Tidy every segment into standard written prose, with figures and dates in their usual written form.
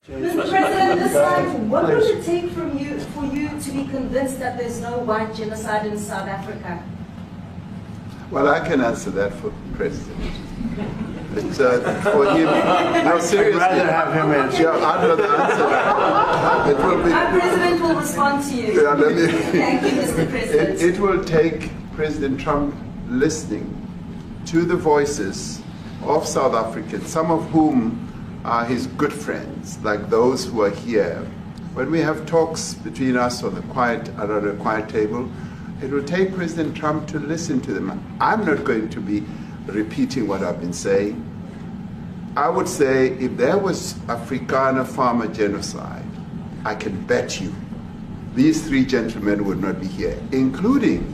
Mr. President, this time, what would it take for you to be convinced that there's no white genocide in South Africa? Well, I can answer that for the President. It's for him. No, seriously. I'd rather have him answer. Yeah, I'd rather answer that. It will be. Our President will respond to you. Yeah, Thank you, Mr. President. It will take President Trump listening to the voices of South Africans, some of whom are his good friends, like those who are here. When we have talks between us on the around a quiet table, it will take President Trump to listen to them. I'm not going to be repeating what I've been saying. I would say if there was Afrikaner farmer genocide, I can bet you these three gentlemen would not be here, including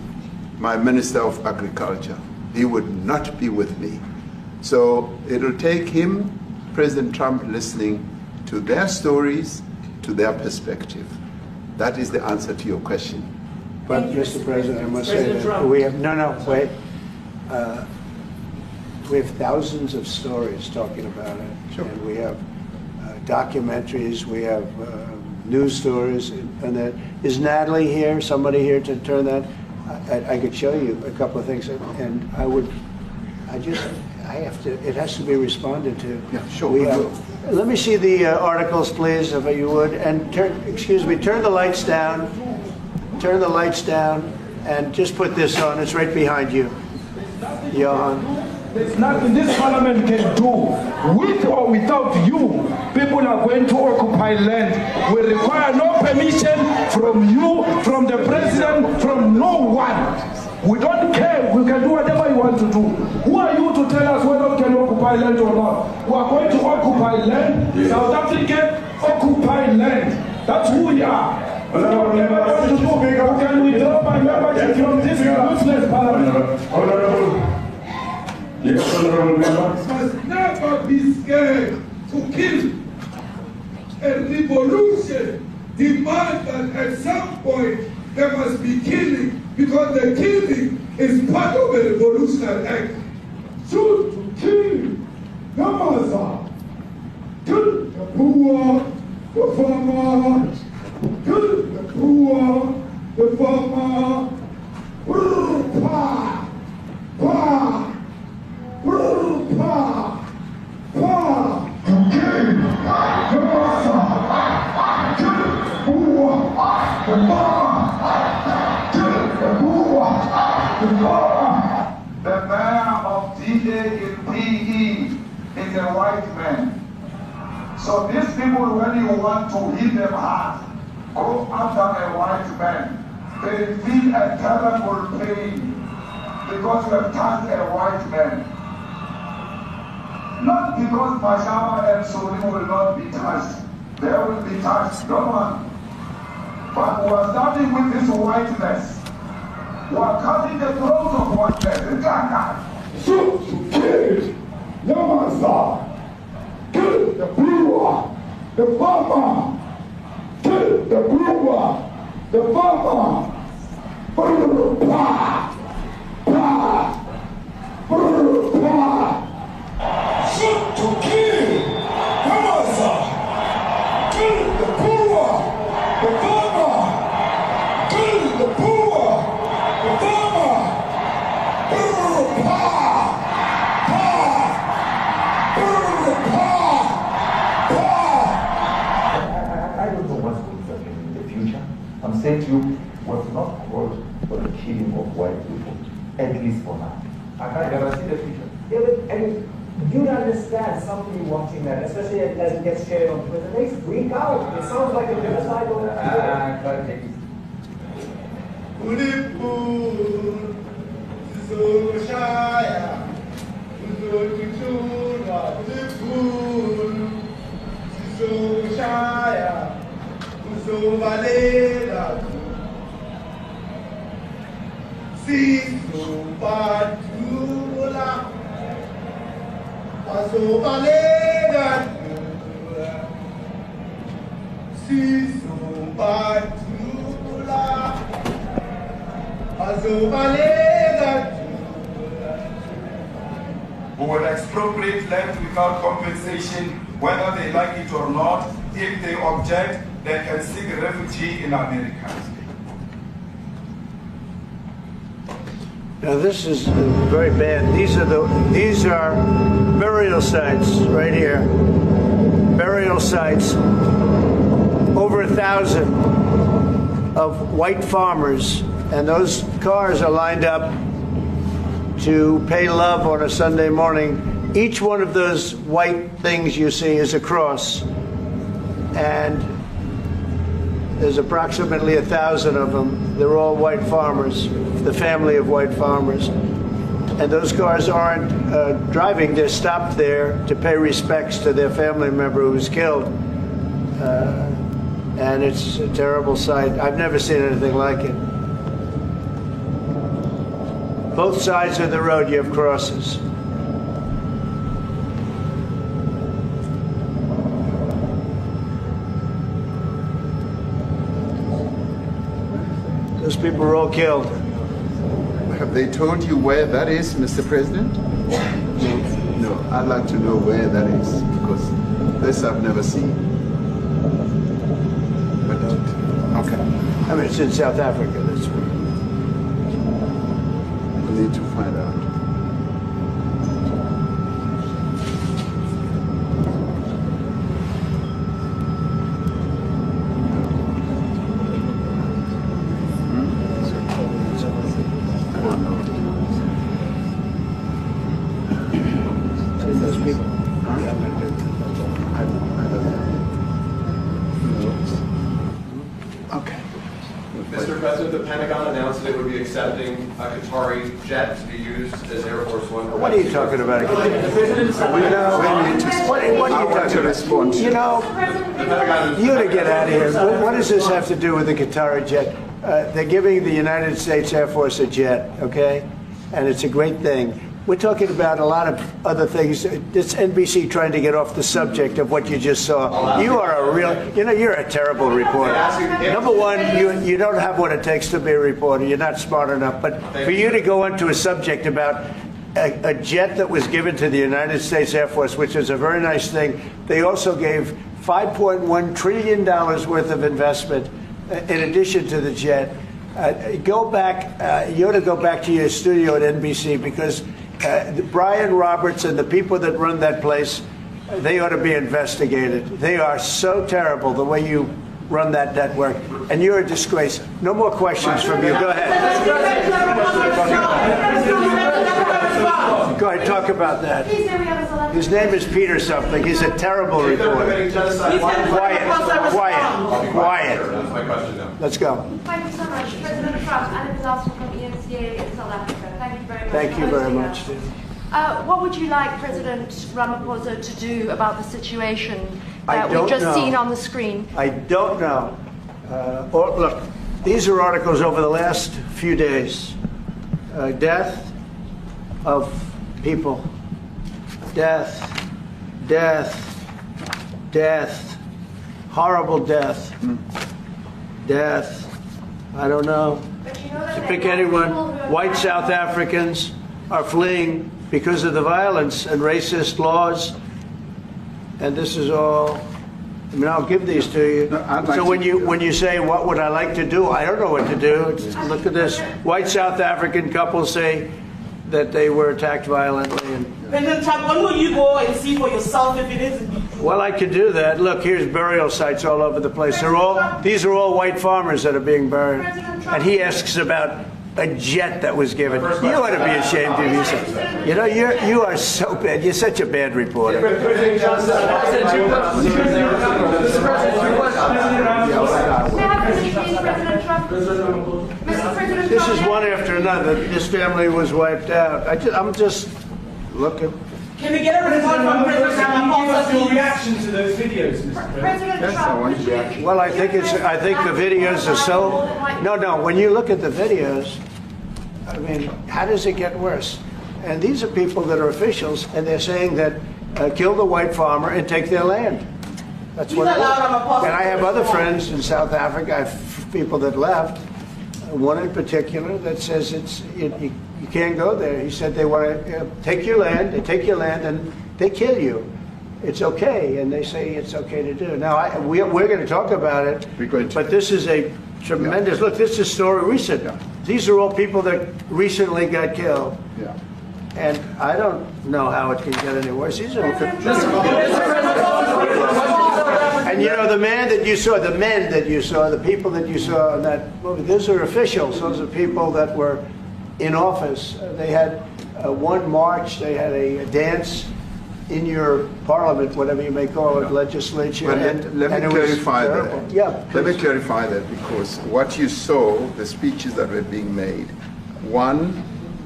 my Minister of Agriculture. He would not be with me. So it'll take him, President Trump, listening to their stories, to their perspective. That is the answer to your question. But, Mr. President, I must say that we have, wait. We have thousands of stories talking about it. Sure. And we have documentaries, we have news stories, and that. Is Natalie here, somebody here to turn that? I could show you a couple of things, and it has to be responded to. Yeah, sure. Let me see the articles, please, if you would, and turn the lights down. Turn the lights down, and just put this on. It's right behind you, Johan. There's nothing this parliament can do. With or without you, people are going to occupy land. We require no permission from you, from the president, from no one. We don't care. We can do whatever you want to do. Who are you to tell us whether we can occupy land or not? We are going to occupy land. Yes. South African occupy land. That's who we are. Can we drop my membership from this useless parliament? Yes, honorable member. Must never be scared to kill. A revolution demands that at some point there must be killing, because the killing is part of a revolutionary act. Shoot to kill. Namaza. Kill the poor, the farmer. Kill the poor, the farmer. Pa, pa. The mayor of DA in PE is a white man. So these people, when you want to hit them hard, go after a white man. They feel a terrible pain because you have touched a white man. Not because Pajama and Soli will not be touched. They will be touched, no one. But we are starting with this whiteness. We are cutting the throat of whiteness. Shoot to kill. Namaza. Kill the brewer, the farmer. Kill the brewer, the farmer. Pa, pa, pa. Shoot to kill. Namaza. Kill the brewer, the farmer. Kill the brewer, the farmer. Pa, I don't know what's going to happen in the future. I'm saying to you, was not called for the killing of white people, at least for now. I can't guarantee the future. Yeah, I mean, you'd understand somebody watching that, especially as it gets shared on Twitter. They freak out. It sounds like a genocide on Twitter. Try to take it. Who will expropriate land without compensation, whether they like it or not, if they object, they can seek refugee in America. Now this is very bad. These are burial sites right here. Burial sites. Over 1,000 of white farmers, and those cars are lined up to pay love on a Sunday morning. Each one of those white things you see is a cross, and there's approximately 1,000 of them. They're all white farmers, the family of white farmers. And those cars aren't driving, they're stopped there to pay respects to their family member who was killed. And it's a terrible sight. I've never seen anything like it. Both sides of the road you have crosses. Those people were all killed. Have they told you where that is, Mr. President? No, I'd like to know where that is, because this I've never seen. But, okay. I mean, it's in South Africa. That's where. We need to find out. Mr. President, the Pentagon announced that it would be accepting a Qatari jet to be used as Air Force One. What are you talking about? What are you talking about? You know, you to get out of here. What does this have to do with the Qatari jet? They're giving the United States Air Force a jet, okay? And it's a great thing. We're talking about a lot of other things. It's NBC trying to get off the subject of what you just saw. You are a real, you know, you're a terrible reporter. Number one, you don't have what it takes to be a reporter. You're not smart enough. But for you to go into a subject about a jet that was given to the United States Air Force, which is a very nice thing, they also gave $5.1 trillion worth of investment in addition to the jet. Go back, you ought to go back to your studio at NBC, because Brian Roberts and the people that run that place, they ought to be investigated. They are so terrible the way you run that network, and you're a disgrace. No more questions from you. Go ahead. Go ahead, talk about that. His name is Peter something. He's a terrible reporter. Quiet. That's my question now. Let's go. Thank you so much. President Trump, Anna Disaster from ENCA in South Africa. Thank you very much. Thank you very much. What would you like President Ramaphosa to do about the situation that I we've just don't know. seen on the screen? I don't know. Look, these are articles over the last few days. Death of people. Death. Horrible death. Death. I don't know. But you know that To pick anyone, white South Africans are fleeing because of the violence and racist laws. And this is all, I mean, I'll give these to you. No, I'd like So to- when you say, what would I like to do? I don't know what to do. Look at this. White South African couple say that they were attacked violently. And, President Trump, when will you go and see for yourself if it is? well, I could do that. Look, here's burial sites all over the place. These are all white farmers that are being buried. And he asks about a jet that was given. You ought to be ashamed of yourself. You know, you are so bad. You're such a bad reporter. May I have a question, please, President Trump? Mr. President This Trump, is one after another. This family was wiped out. I'm just looking. Can we get a report from President Ramaphosa, Your please? reaction to those videos, Mr. President? President Yes, I Trump, want would your you- reaction. Well, I think the videos are so. No. When you look at the videos, I mean, how does it get worse? And these are people that are officials, and they're saying that kill the white farmer and take their land. That's what it is. And I have other friends in South Africa. I have people that left. One in particular that says you can't go there. He said they want to take your land, they take your land, and they kill you. it's okay, and they say it's okay to do. Now, we're going to talk about it, but this is a tremendous, look, this is a story recent. These are all people that recently got killed. Yeah. And I don't know how it can get any worse. These are and you know, the men that you saw, the people that you saw in that movie, those are officials. Those are people that were in office. They had one march, they had a dance in your parliament, whatever you may call it, legislature. Well, let me clarify that. Yeah, let me clarify that, because what you saw, the speeches that were being made, one,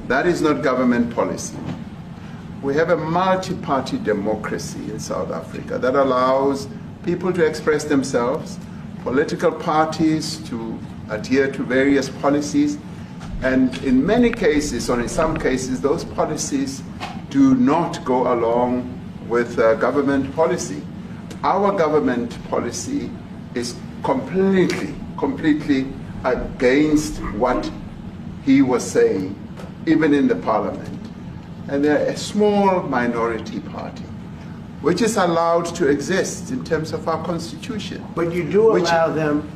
that is not government policy. We have a multi-party democracy in South Africa that allows people to express themselves, political parties to adhere to various policies, and in many cases, or in some cases, those policies do not go along with government policy. Our government policy is completely against what he was saying, even in the parliament. And they're a small minority party, which is allowed to exist in terms of our constitution. But you do allow them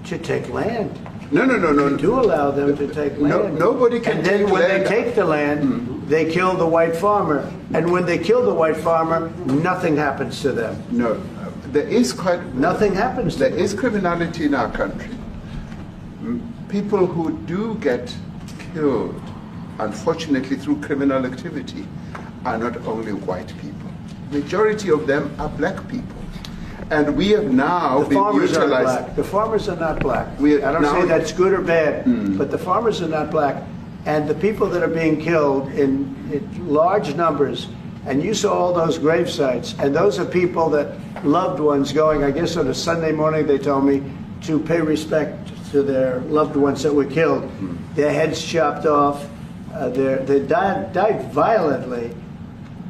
to take land. No. You do allow them to take land. Nobody can take land. And then when they take the land, they kill the white farmer. And when they kill the white farmer, nothing happens to them. No, there is nothing happens to them. There is criminality in our country. People who do get killed, unfortunately, through criminal activity, are not only white people. Majority of them are black people. And we have now been utilized. The farmers are not black. I don't say that's good or bad, but the farmers are not black. And the people that are being killed in large numbers, and you saw all those grave sites, and those are people that loved ones going, I guess on a Sunday morning, they told me, to pay respect to their loved ones that were killed. Their heads chopped off. They died violently.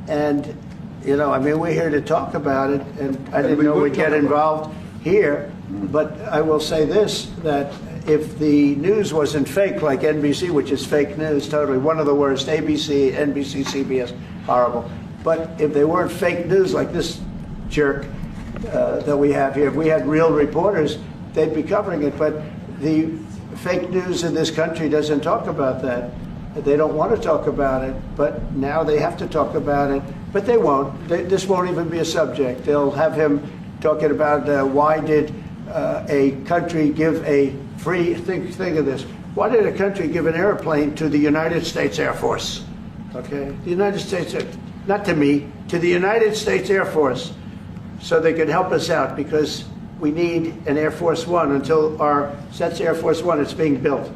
And you know, I mean, we're here to talk about it, and I didn't know we'd get involved here, but I will say this, that if the news wasn't fake, like NBC, which is fake news, totally, one of the worst, ABC, NBC, CBS, horrible, but if they weren't fake news like this jerk that we have here, if we had real reporters, they'd be covering it, but the fake news in this country doesn't talk about that. They don't want to talk about it, but now they have to talk about it. But they won't. This won't even be a subject. They'll have him talking about why did a country give a free, think of this, why did a country give an airplane to the United States Air Force? Okay, the United States, not to me, to the United States Air Force, so they could help us out, because we need an Air Force One until that's Air Force One, it's being built.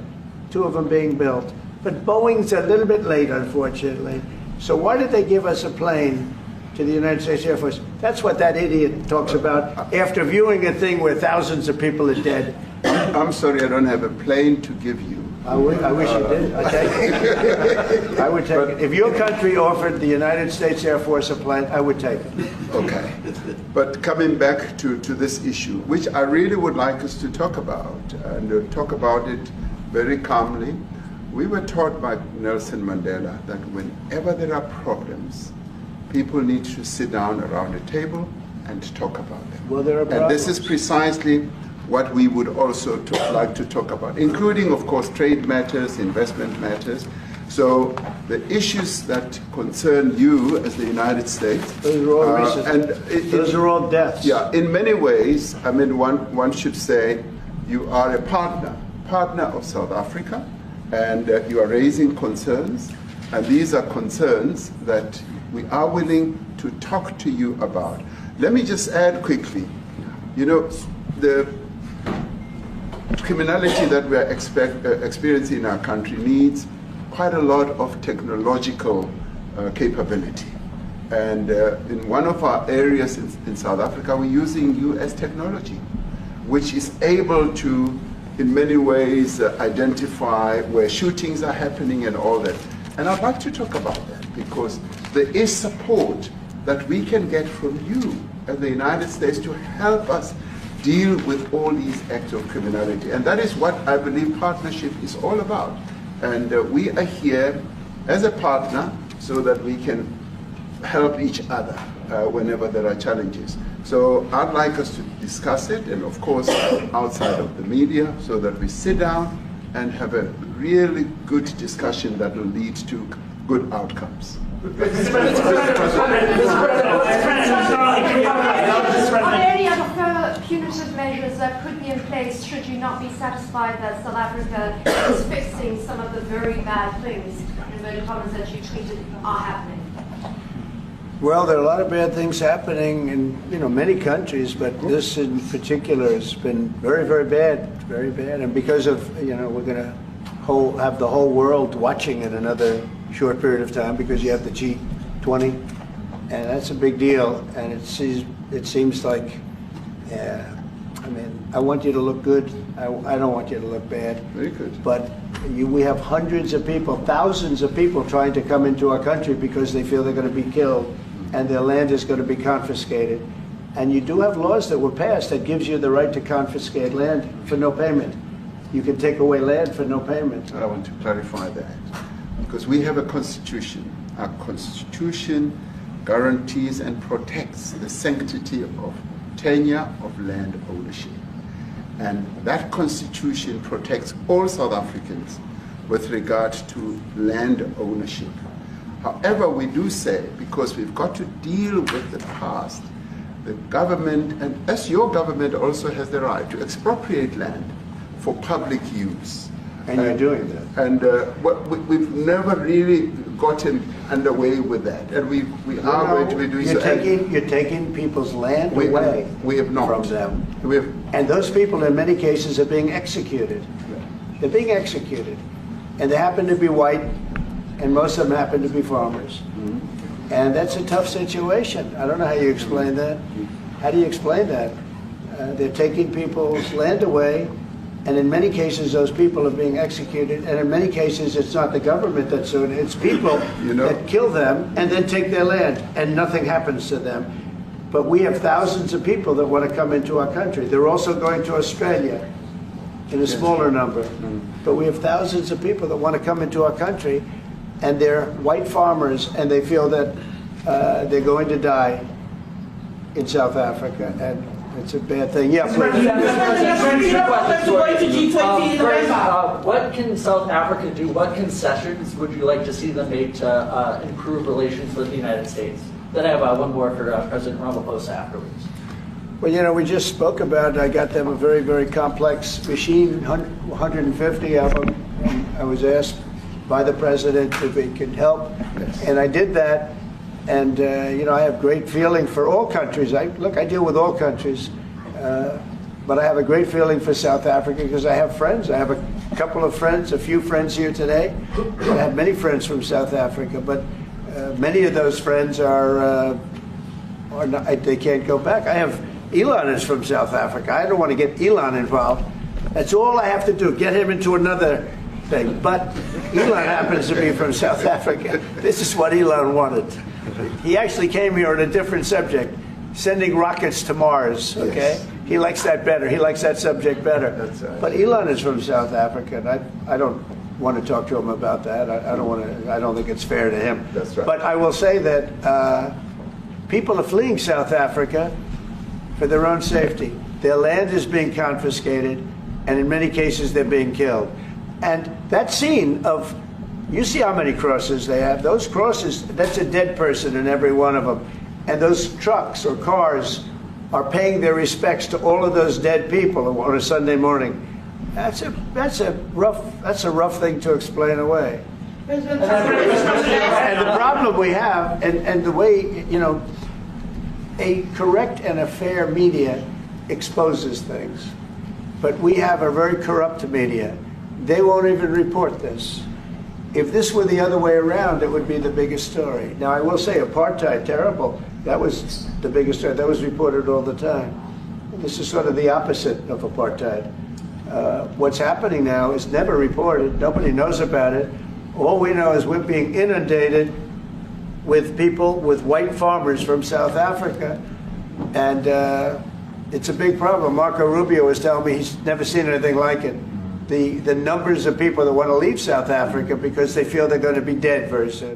2 of them being built. But Boeing's a little bit late, unfortunately. So why did they give us a plane to the United States Air Force? That's what that idiot talks about after viewing a thing where thousands of people are dead. I'm sorry, I don't have a plane to give you. I wish you did. I take it. I would take it. If your country offered the United States Air Force a plane, I would take it. Okay. But coming back to this issue, which I really would like us to talk about, and talk about it very calmly. We were taught by Nelson Mandela that whenever there are problems, people need to sit down around a table and talk about them. Well, there are problems. And this is precisely what we would also like to talk about, including, of course, trade matters, investment matters. So the issues that concern you as the United States. Those are all recent. Those are all deaths. Yeah, in many ways, I mean, one should say you are a partner of South Africa. And you are raising concerns, and these are concerns that we are willing to talk to you about. Let me just add quickly, you know, the criminality that we are experiencing in our country needs quite a lot of technological capability. And in one of our areas in South Africa, we're using US technology, which is able to in many ways identify where shootings are happening and all that. And I'd like to talk about that, because there is support that we can get from you as the United States to help us deal with all these acts of criminality. And that is what I believe partnership is all about. And we are here as a partner so that we can help each other. whenever there are challenges. So I'd like us to discuss it, and of course outside of the media, so that we sit down and have a really good discussion that will lead to good outcomes. Are there any other further punitive measures that could be in place should you not be satisfied that South Africa is fixing some of the very bad things, in inverted commas, that you tweeted are happening? Well, there are a lot of bad things happening in many countries, but this in particular has been very, very bad, and because of we're going to have the whole world watching it another short period of time, because you have the G20, and that's a big deal. And it seems like, I want you to look good. I don't want you to look bad. Very good. But we have hundreds of people, thousands of people trying to come into our country because they feel they're going to be killed, and their land is going to be confiscated. And you do have laws that were passed that gives you the right to confiscate land for no payment. You can take away land for no payment. I want to clarify that, because we have a constitution. Our constitution guarantees and protects the sanctity of tenure of land ownership. And that constitution protects all South Africans with regard to land ownership. However, we do say, because we've got to deal with the past, the government, and as your government also has the right to expropriate land for public use. And you're doing that. And we've never really gotten underway with that, and we are going to be doing so. You're taking people's land away we have not. from them. We have, and those people, in many cases, are being executed. They're being executed. And they happen to be white, and most of them happen to be farmers. Mm-hmm. And that's a tough situation. I don't know how you explain that. How do you explain that? They're taking people's land away, and in many cases, those people are being executed. And in many cases, it's not the government that's doing it. It's people that kill them and then take their land, and nothing happens to them. But we have thousands of people that want to come into our country. They're also going to Australia in a smaller number. Mm-hmm. But we have thousands of people that want to come into our country, and they're white farmers, and they feel that they're going to die in South Africa. And it's a bad thing. Yeah, please. What can South Africa do? What concessions would you like to see them make to improve relations with the United States? Then I have one more for President Ramaphosa afterwards. Well, we just spoke about, I got them a very, very complex machine, 150 of them. And I was asked by the president if he could help, and I did that. And, I have great feeling for all countries. I deal with all countries, but I have a great feeling for South Africa because I have friends. I have a couple of friends, a few friends here today. I have many friends from South Africa, but many of those friends are not, they can't go back. I have, Elon is from South Africa. I don't want to get Elon involved. That's all I have to do, get him into another thing. But Elon happens to be from South Africa. This is what Elon wanted. He actually came here on a different subject, sending rockets to Mars, okay? Yes. He likes that better. He likes that subject better. That's right. But Elon is from South Africa, and I don't want to talk to him about that. I don't think it's fair to him. That's right. But I will say that people are fleeing South Africa for their own safety. Their land is being confiscated, and in many cases they're being killed. And that scene of, you see how many crosses they have. Those crosses, that's a dead person in every one of them. And those trucks or cars are paying their respects to all of those dead people on a Sunday morning. That's a rough thing to explain away. And the problem we have, and the way, a correct and a fair media exposes things. But we have a very corrupt media. They won't even report this. If this were the other way around, it would be the biggest story. Now, I will say apartheid, terrible. That was the biggest story. That was reported all the time. This is sort of the opposite of apartheid. What's happening now is never reported. Nobody knows about it. All we know is we're being inundated with people, with white farmers from South Africa. And it's a big problem. Marco Rubio was telling me he's never seen anything like it. The numbers of people that want to leave South Africa because they feel they're going to be dead very soon.